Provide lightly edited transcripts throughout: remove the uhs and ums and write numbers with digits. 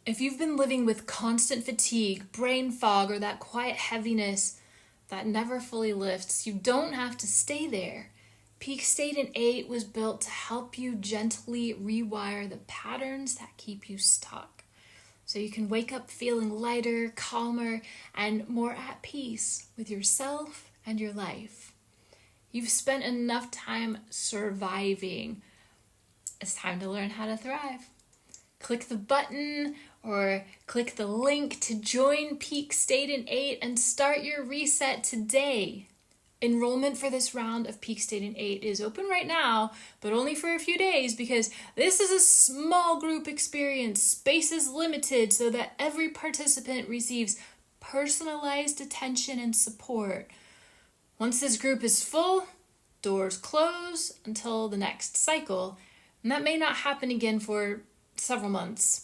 If you've been living with constant fatigue, brain fog, or that quiet heaviness that never fully lifts, you don't have to stay there. Peak State in 8 was built to help you gently rewire the patterns that keep you stuck. So you can wake up feeling lighter, calmer, and more at peace with yourself and your life. You've spent enough time surviving. It's time to learn how to thrive. Click the button or click the link to join Peak State in 8 and start your reset today. Enrollment for this round of Peak State in 8 is open right now, but only for a few days because this is a small group experience. Space is limited so that every participant receives personalized attention and support. Once this group is full, doors close until the next cycle, and that may not happen again for several months.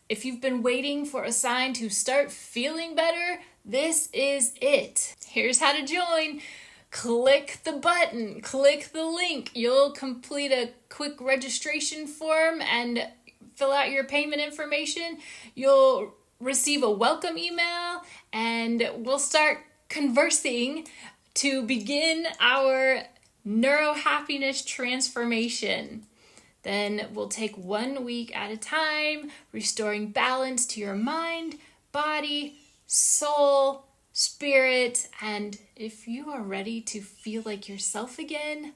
If you've been waiting for a sign to start feeling better, this is it. Here's how to join. Click the button, click the link. You'll complete a quick registration form and fill out your payment information. You'll receive a welcome email and we'll start conversing to begin our neurohappiness transformation. Then we'll take 1 week at a time, restoring balance to your mind, body, soul, spirit, and if you are ready to feel like yourself again,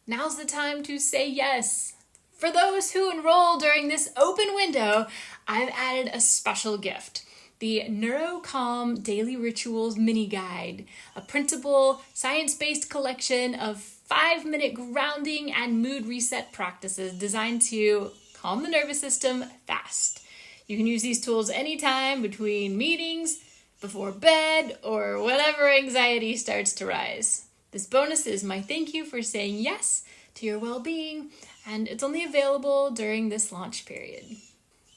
now's the time to say yes. For those who enroll during this open window, I've added a special gift. The NeuroCalm Daily Rituals mini guide, a printable, science-based collection of 5-minute grounding and mood reset practices designed to calm the nervous system fast. You can use these tools anytime between meetings, before bed, or whenever anxiety starts to rise. This bonus is my thank you for saying yes to your well-being, and it's only available during this launch period.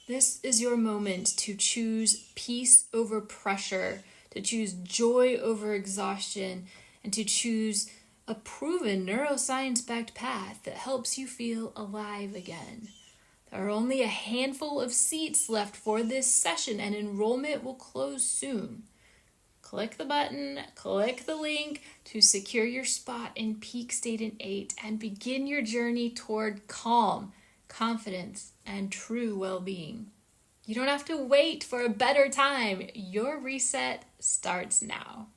This is your moment to choose peace over pressure, to choose joy over exhaustion, and to choose a proven neuroscience-backed path that helps you feel alive again. There are only a handful of seats left for this session and enrollment will close soon. Click the button, click the link to secure your spot in Peak State in 8 and begin your journey toward calm, confidence, and true well-being. You don't have to wait for a better time. Your reset starts now.